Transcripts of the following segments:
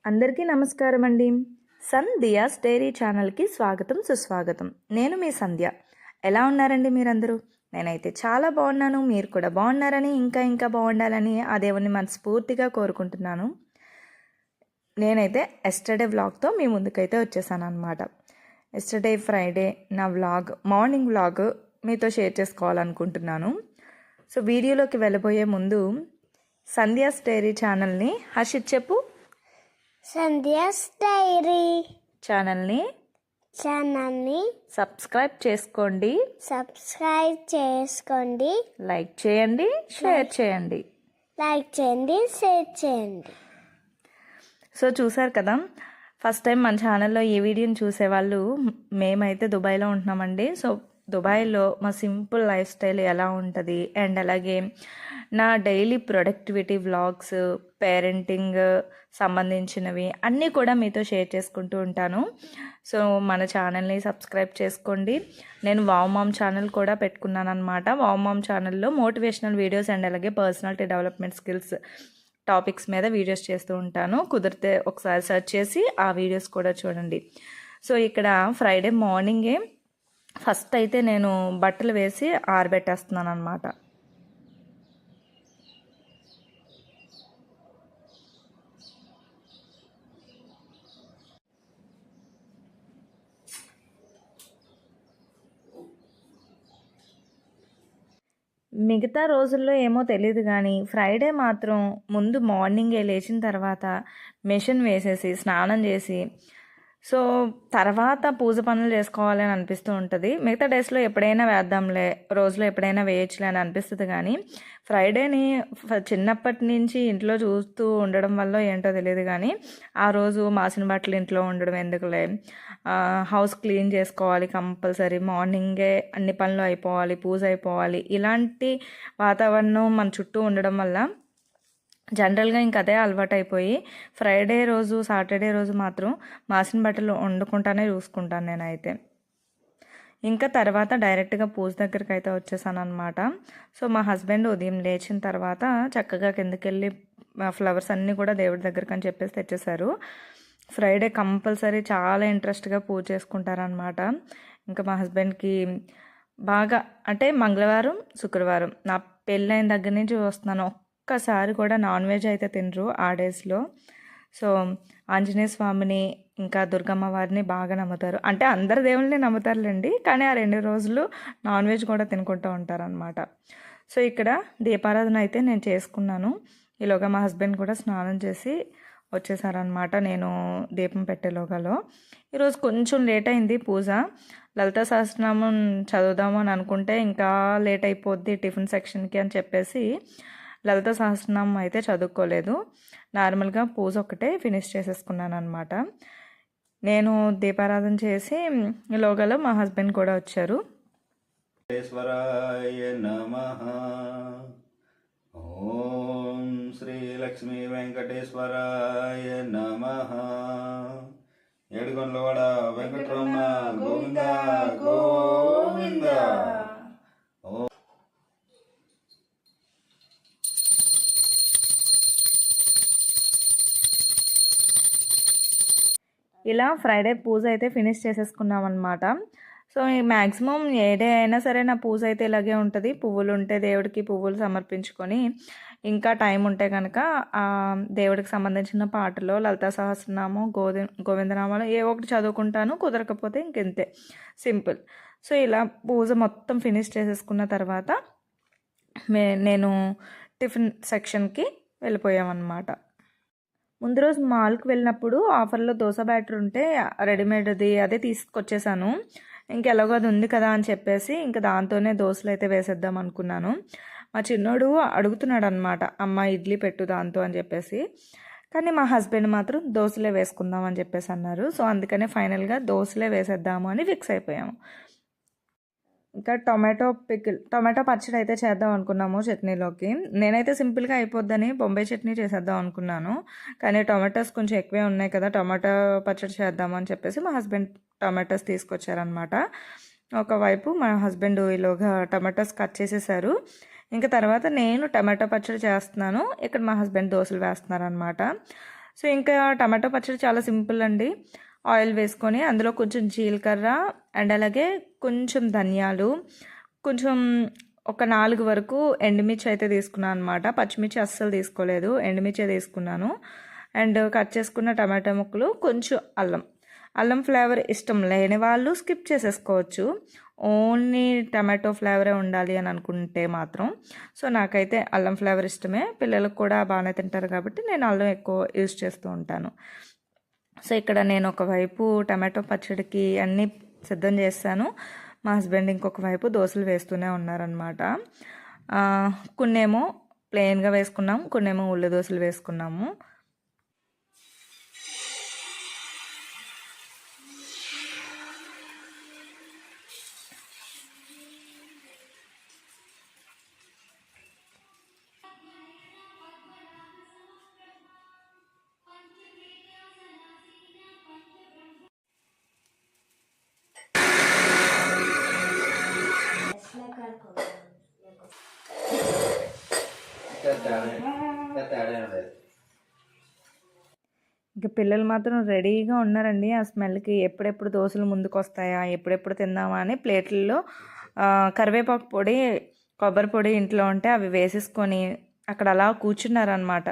అందరికీ నమస్కారం అండి. సంధ్యాస్ డైరీ ఛానల్కి స్వాగతం సుస్వాగతం. నేను మీ సంధ్య. ఎలా ఉన్నారండి మీరందరూ? నేనైతే చాలా బాగున్నాను. మీరు కూడా బాగున్నారని ఇంకా బాగుండాలని ఆ దేవుని మనస్ఫూర్తిగా కోరుకుంటున్నాను. నేనైతే ఎస్టర్డే వ్లాగ్తో మీ ముందుకైతే వచ్చేసాను అనమాట. ఎస్టర్డే ఫ్రైడే నా వ్లాగ్, మార్నింగ్ వ్లాగ్ మీతో షేర్ చేసుకోవాలనుకుంటున్నాను. సో వీడియోలోకి వెళ్ళబోయే ముందు సంధ్యాస్ డైరీ ఛానల్ని హర్షిత్ చెప్పు. సంధ్యాస్ డైరీ ఛానల్ని సబ్స్క్రైబ్ చేసుకోండి, లైక్ చేయండి, షేర్ చేయండి. సో చూసారు కదా, ఫస్ట్ టైం మన ఛానల్లో ఈ వీడియోని చూసేవాళ్ళు మేమైతే దుబాయ్లో ఉంటున్నామండి. సో దుబాయ్లో మా సింపుల్ లైఫ్ స్టైల్ ఎలా ఉంటుంది అండ్ అలాగే నా డైలీ ప్రొడక్టివిటీ వ్లాగ్స్, పేరెంటింగ్ సంబంధించినవి అన్నీ కూడా మీతో షేర్ చేసుకుంటూ ఉంటాను. సో మన ఛానల్ని సబ్స్క్రైబ్ చేసుకోండి. నేను వావ్ మామ్ ఛానల్ కూడా పెట్టుకున్నాను అనమాట. వావ్ మామ్ ఛానల్లో మోటివేషనల్ వీడియోస్ అండ్ అలాగే పర్సనాలిటీ డెవలప్మెంట్ స్కిల్స్ టాపిక్స్ మీద వీడియోస్ చేస్తూ ఉంటాను. కుదిరితే ఒకసారి సెర్చ్ చేసి ఆ వీడియోస్ కూడా చూడండి. సో ఇక్కడ ఫ్రైడే మార్నింగే ఫస్ట్ అయితే నేను బట్టలు వేసి ఆరబెట్టేస్తున్నాను అనమాట. మిగతా రోజుల్లో ఏమో తెలియదు కానీ ఫ్రైడే మాత్రం ముందు మార్నింగే లేచిన తర్వాత మెషిన్ వేసేసి స్నానం చేసి సో తర్వాత పూజ పనులు చేసుకోవాలని అనిపిస్తూ ఉంటుంది. మిగతా డేస్లో ఎప్పుడైనా వేద్దాంలే, రోజులో ఎప్పుడైనా వేయచ్చులే అని అనిపిస్తుంది. కానీ ఫ్రైడేని చిన్నప్పటి నుంచి ఇంట్లో చూస్తూ ఉండడం వల్ల ఏంటో తెలియదు కానీ ఆ రోజు మాసిన బట్టలు ఇంట్లో ఉండడం ఎందుకులే, హౌస్ క్లీన్ చేసుకోవాలి కంపల్సరీ, మార్నింగే అన్ని పనులు అయిపోవాలి, పూజ అయిపోవాలి, ఇలాంటి వాతావరణం మన చుట్టూ ఉండడం వల్ల జనరల్గా ఇంక అదే అలవాటు అయిపోయి ఫ్రైడే రోజు సాటర్డే రోజు మాత్రం మాసిన బట్టలు వండుకుంటానే చూసుకుంటాను నేనైతే. ఇంకా తర్వాత డైరెక్ట్గా పూజ దగ్గరికి అయితే వచ్చేసాను అనమాట. సో మా హస్బెండ్ ఉదయం లేచిన తర్వాత చక్కగా కిందకెళ్ళి ఫ్లవర్స్ అన్నీ కూడా దేవుడి దగ్గరికి అని చెప్పేసి తెచ్చేశారు. ఫ్రైడే కంపల్సరీ చాలా ఇంట్రెస్ట్గా పూజ చేసుకుంటారనమాట. ఇంకా మా హస్బెండ్కి బాగా అంటే మంగళవారం, శుక్రవారం నా పెళ్ళైన దగ్గర నుంచి వస్తున్నాను, ఒక్కసారి కూడా నాన్ వెజ్ అయితే తినరు ఆ డేస్లో. సో ఆంజనేయ స్వామిని ఇంకా దుర్గమ్మ వారిని బాగా నమ్ముతారు. అంటే అందరు దేవుళ్ళని నమ్ముతారులేండి, కానీ ఆ 2 రోజులు నాన్ వెజ్ కూడా తినుకుంటూ ఉంటారనమాట. సో ఇక్కడ దీపారాధన అయితే నేను చేసుకున్నాను. ఈలోగా మా హస్బెండ్ కూడా స్నానం చేసి వచ్చేసారనమాట నేను దీపం పెట్టేలోగాలో. ఈరోజు కొంచెం లేట్ అయింది పూజ. లలితా సహస్రనామం చదువుదాము అని అనుకుంటే ఇంకా లేట్ అయిపోద్ది టిఫిన్ సెక్షన్కి అని చెప్పేసి లలితా సహస్రనామం అయితే చదువుకోలేదు. నార్మల్గా పూజ ఒకటే ఫినిష్ చేసేసుకున్నాను అనమాట. నేను దీపారాధన చేసి లోగలో మా హస్బెండ్ కూడా వచ్చారు. ఓం శ్రీ లక్ష్మీ వెంకటేశ్వరాయ నమః. ఏడుగొండలవాడ వెంకటరమణ గోవింద గోవింద. ఇలా ఫ్రైడే పూజ అయితే ఫినిష్ చేసేసుకున్నాం అనమాట. సో మ్యాక్సిమం ఏ డే అయినా సరే నా పూజ అయితే ఇలాగే ఉంటుంది. పువ్వులు ఉంటే దేవుడికి పువ్వులు సమర్పించుకొని ఇంకా టైం ఉంటే కనుక దేవుడికి సంబంధించిన పాటలు, లలితా సహస్రనామం, గోవిందనామాలు ఏ ఒకటి చదువుకుంటాను, కుదరకపోతే ఇంకెంతే సింపుల్. సో ఇలా పూజ మొత్తం ఫినిష్ చేసేసుకున్న తర్వాత నేను టిఫిన్ సెక్షన్కి వెళ్ళిపోయామన్నమాట. ముందు రోజు మాల్కి వెళ్ళినప్పుడు ఆఫర్లో దోశ బ్యాటర్ ఉంటే రెడీమేడ్ది అదే తీసుకొచ్చేసాను. ఇంకెలాగో అది ఉంది కదా అని చెప్పేసి ఇంకా దాంతోనే దోశలు అయితే వేసేద్దాం అనుకున్నాను. మా చిన్నోడు అడుగుతున్నాడు అనమాట, అమ్మ ఇడ్లీ పెట్టు దాంతో అని చెప్పేసి. కానీ మా హస్బెండ్ మాత్రం దోశలే వేసుకుందాం అని చెప్పేసి అన్నారు. సో అందుకనే ఫైనల్గా దోశలే వేసేద్దాము అని ఫిక్స్ అయిపోయాము. ఇంకా టొమాటో పచ్చడి అయితే చేద్దాం అనుకున్నాము చట్నీలోకి. నేనైతే సింపుల్గా అయిపోద్దని బొంబాయి చట్నీ చేసేద్దాం అనుకున్నాను, కానీ టొమాటోస్ కొంచెం ఎక్కువే ఉన్నాయి కదా, టొమాటో పచ్చడి చేద్దాము అని చెప్పేసి మా హస్బెండ్ టొమాటోస్ తీసుకొచ్చారనమాట. ఒకవైపు మా హస్బెండ్ ఈలోగా టొమాటోస్ కట్ చేసేసారు. ఇంకా తర్వాత నేను టమాటో పచ్చడి చేస్తున్నాను, ఇక్కడ మా హస్బెండ్ దోశలు వేస్తున్నారనమాట. సో ఇంకా టమాటో పచ్చడి చాలా సింపుల్ అండి. ఆయిల్ వేసుకొని అందులో కొంచెం జీలకర్ర అండ్ అలాగే కొంచెం ధనియాలు, కొంచెం ఒక 4 వరకు ఎండుమిర్చి అయితే తీసుకున్నాను అనమాట. పచ్చిమిర్చి అస్సలు తీసుకోలేదు, ఎండుమిర్చి తీసుకున్నాను. అండ్ కట్ చేసుకున్న టమాటా ముక్కలు, కొంచెం అల్లం ఫ్లేవర్ ఇష్టం లేని వాళ్ళు స్కిప్ చేసేసుకోవచ్చు. ఓన్లీ టమాటో ఫ్లేవరే ఉండాలి అని అనుకుంటే మాత్రం. సో నాకైతే అల్లం ఫ్లేవర్ ఇష్టమే, పిల్లలకు కూడా బాగానే తింటారు కాబట్టి నేను అల్లం ఎక్కువ యూజ్ చేస్తూ ఉంటాను. సో ఇక్కడ నేను ఒకవైపు టమాటో పచ్చడికి అన్నీ సిద్ధం చేస్తాను. మా హస్బెండ్ ఇంకొక వైపు దోశలు వేస్తూనే ఉన్నారనమాట. కొన్నేమో ప్లెయిన్గా వేసుకున్నాము, కొన్నేమో ఉల్లి దోశలు వేసుకున్నాము. ఇక పిల్లలు మాత్రం రెడీగా ఉన్నారండి. ఆ స్మెల్కి ఎప్పుడెప్పుడు దోశలు ముందుకు వస్తాయా, ఎప్పుడెప్పుడు తిందామా అని ప్లేట్లలో కరివేపాకు పొడి, కొబ్బరి పొడి ఇంట్లో ఉంటే అవి వేసేసుకొని అక్కడ అలా కూర్చున్నారనమాట.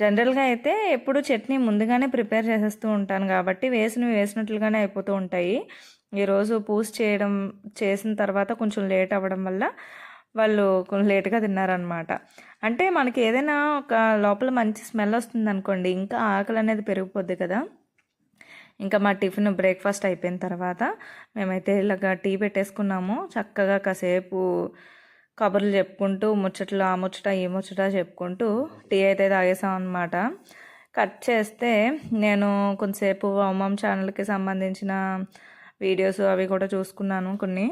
జనరల్గా అయితే ఎప్పుడు చట్నీ ముందుగానే ప్రిపేర్ చేసేస్తూ ఉంటాను కాబట్టి వేసినట్లుగానే అయిపోతూ ఉంటాయి. ఈరోజు పూజ చేసిన తర్వాత కొంచెం లేట్ అవ్వడం వల్ల వాళ్ళు కొంచెం లేట్గా తిన్నారనమాట. అంటే మనకి ఏదైనా ఒక లోపల మంచి స్మెల్ వస్తుంది అనుకోండి, ఇంకా ఆకలి అనేది పెరిగిపోద్ది కదా. ఇంకా మా టిఫిన్ బ్రేక్ఫాస్ట్ అయిపోయిన తర్వాత మేమైతే ఇలాగ టీ పెట్టేసుకున్నాము. చక్కగా కాసేపు కబుర్లు చెప్పుకుంటూ ముచ్చట్లు, ఆ ముచ్చట ఈ ముచ్చట చెప్పుకుంటూ టీ అయితే తాగేసాం అనమాట. కట్ చేస్తే నేను కొంతసేపు అమ్మమ్మ ఛానల్కి సంబంధించిన వీడియోస్ అవి కూడా చూసుకున్నాను కొన్ని.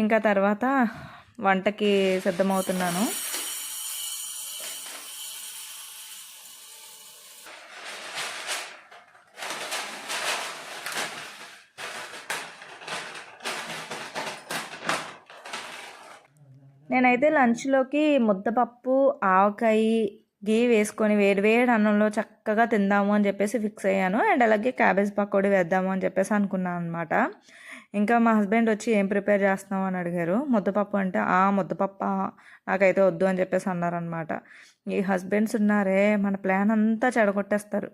ఇంకా తర్వాత వంటకి సిద్ధమవుతున్నాను. నేనైతే లంచ్లోకి ముద్దపప్పు, ఆవకాయ, గీ వేసుకొని వేడివేడి అన్నంలో చక్కగా తిందాము అని చెప్పేసి ఫిక్స్ అయ్యాను. అండ్ అలాగే క్యాబేజ్ పకోడీ వేద్దాము అని చెప్పేసి అనుకున్నాను అనమాట. ఇంకా మా హస్బెండ్ వచ్చి ఏం ప్రిపేర్ చేస్తున్నావు అని అడిగారు. ముద్దపప్పు అంటే ముద్దపప్పు నాకైతే వద్దు అని చెప్పేసి అన్నారనమాట. ఈ హస్బెండ్స్ ఉన్నారే మన ప్లాన్ అంతా చెడగొట్టేస్తారు.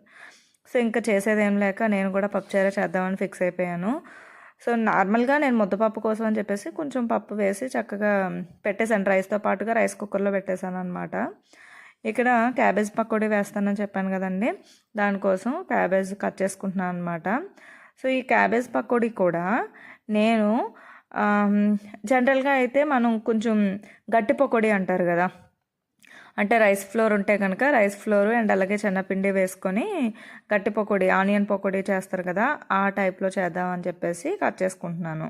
సో ఇంకా చేసేదేం లేక నేను కూడా పప్పుచారే చేద్దామని ఫిక్స్ అయిపోయాను. సో నార్మల్గా నేను ముద్దపప్పు కోసం అని చెప్పేసి కొంచెం పప్పు వేసి చక్కగా పెట్టేశాను. రైస్తో పాటుగా రైస్ కుక్కర్లో పెట్టేశాను అనమాట. ఇక్కడ క్యాబేజ్ పకోడీ వేస్తానని చెప్పాను కదండి, దానికోసం క్యాబేజ్ కట్ చేసుకుంటున్నాను అనమాట. సో ఈ క్యాబేజ్ పకోడీ కూడా నేను జనరల్గా అయితే మనం కొంచెం గట్టి పకోడీ అంటారు కదా, అంటే రైస్ ఫ్లోర్ ఉంటే కనుక రైస్ ఫ్లోర్ అండ్ అలాగే శనగపిండి వేసుకొని గట్టి పకోడీ, ఆనియన్ పకోడీ చేస్తారు కదా, ఆ టైప్లో చేద్దామని చెప్పేసి కట్ చేసుకుంటున్నాను.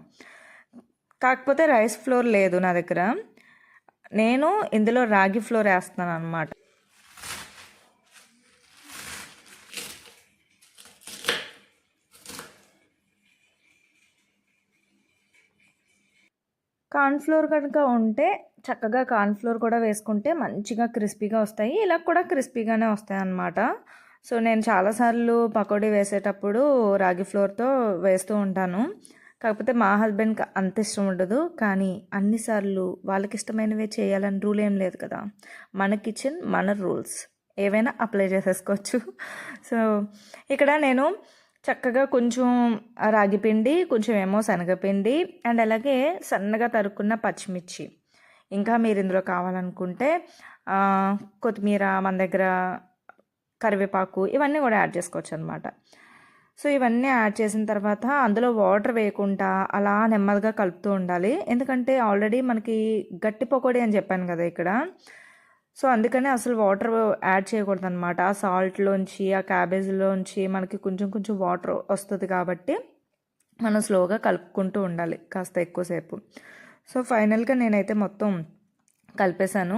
కాకపోతే రైస్ ఫ్లోర్ లేదు నా దగ్గర, నేను ఇందులో రాగి ఫ్లోర్ వేస్తున్నాను అనమాట. కార్న్ఫ్లోర్ కనుక ఉంటే చక్కగా కార్న్ఫ్లోర్ కూడా వేసుకుంటే మంచిగా క్రిస్పీగా వస్తాయి. ఇలా కూడా క్రిస్పీగానే వస్తాయి అన్నమాట. సో నేను చాలాసార్లు పకోడీ వేసేటప్పుడు రాగి ఫ్లోర్తో వేస్తూ ఉంటాను. కాకపోతే మా హస్బెండ్కి అంత ఇష్టం ఉండదు. కానీ అన్నిసార్లు వాళ్ళకి ఇష్టమైనవే చేయాలని రూల్ ఏం లేదు కదా. మన కిచెన్ మన రూల్స్, ఏవైనా అప్లై చేసేసుకోవచ్చు. సో ఇక్కడ నేను చక్కగా కొంచెం రాగి పిండి, కొంచెం ఏమో శనగపిండి అండ్ అలాగే సన్నగా తరుక్కున్న పచ్చిమిర్చి, ఇంకా మీరు ఇందులో కావాలనుకుంటే కొత్తిమీర, మన దగ్గర కరివేపాకు, ఇవన్నీ కూడా యాడ్ చేసుకోవచ్చు అనమాట. సో ఇవన్నీ యాడ్ చేసిన తర్వాత అందులో వాటర్ వేయకుండా అలా నెమ్మదిగా కలుపుతూ ఉండాలి. ఎందుకంటే ఆల్రెడీ మనకి గట్టి పకోడీ అని చెప్పాను కదా ఇక్కడ. సో అందుకని అసలు వాటర్ యాడ్ చేయకూడదు అనమాట. ఆ సాల్ట్లోంచి, ఆ క్యాబేజీలోంచి మనకి కొంచెం కొంచెం వాటర్ వస్తుంది కాబట్టి మనం స్లోగా కలుపుకుంటూ ఉండాలి కాస్త ఎక్కువసేపు. సో ఫైనల్గా నేనైతే మొత్తం కలిపేశాను.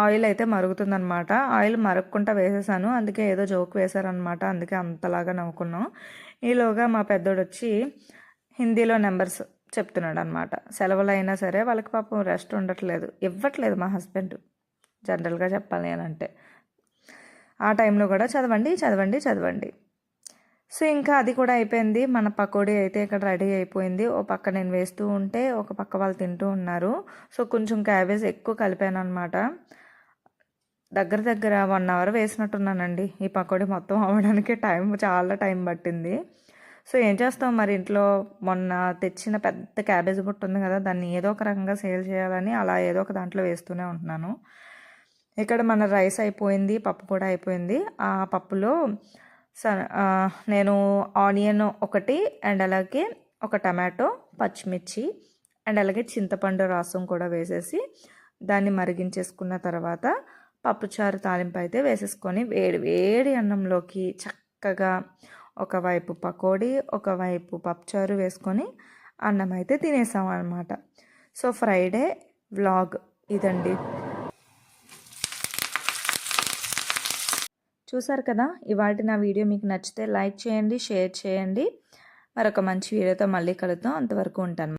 ఆయిల్ అయితే మరుగుతుందనమాట. ఆయిల్ మరగకుండా వేసేసాను, అందుకే ఏదో జోక్ వేశారనమాట, అందుకే అంతలాగా నవ్వుకున్నాం. ఈలోగా మా పెద్దోడు వచ్చి హిందీలో నెంబర్స్ చెప్తున్నాడు అనమాట. సెలవులు అయినా సరే వాళ్ళకి పాపం రెస్ట్ ఇవ్వట్లేదు మా హస్బెండ్, జనరల్గా చెప్పాలి అని అంటే. ఆ టైంలో కూడా చదవండి చదవండి చదవండి. సో ఇంకా అది కూడా అయిపోయింది. మన పకోడీ అయితే ఇక్కడ రెడీ అయిపోయింది. ఓ పక్క నేను వేస్తూ ఉంటే ఒక పక్క వాళ్ళు తింటూ ఉన్నారు. సో కొంచెం క్యాబేజ్ ఎక్కువ కలిపాను అనమాట. దగ్గర దగ్గర 1 అవర్ వేసినట్టున్నానండి ఈ పకోడీ మొత్తం అవ్వడానికి. చాలా టైం పట్టింది. సో ఏం చేస్తాం మరి, ఇంట్లో మొన్న తెచ్చిన పెద్ద క్యాబేజ్ బుట్ట ఉంది కదా, దాన్ని ఏదో ఒక రకంగా సేల్ చేయాలని అలా ఏదో ఒక దాంట్లో వేస్తూనే ఉంటున్నాను. ఇక్కడ మన రైస్ అయిపోయింది, పప్పు కూడా అయిపోయింది. ఆ పప్పులో నేను ఆనియన్ ఒకటి అండ్ అలాగే ఒక టమాటో, పచ్చిమిర్చి అండ్ అలాగే చింతపండు రసం కూడా వేసేసి దాన్ని మరిగించేసుకున్న తర్వాత పప్పుచారు తాలింపు అయితే వేసేసుకొని వేడి వేడి అన్నంలోకి చక్కగా ఒకవైపు పకోడీ ఒకవైపు పప్పుచారు వేసుకొని అన్నం అయితే తినేసాం అనమాట. సో ఫ్రైడే వ్లాగ్ ఇదండి. చూసారు కదా, ఇవాళ నా వీడియో మీకు నచ్చితే లైక్ చేయండి, షేర్ చేయండి. మరొక మంచి వీడియోతో మళ్ళీ కలుద్దాం. అంతవరకు ఉంటాను.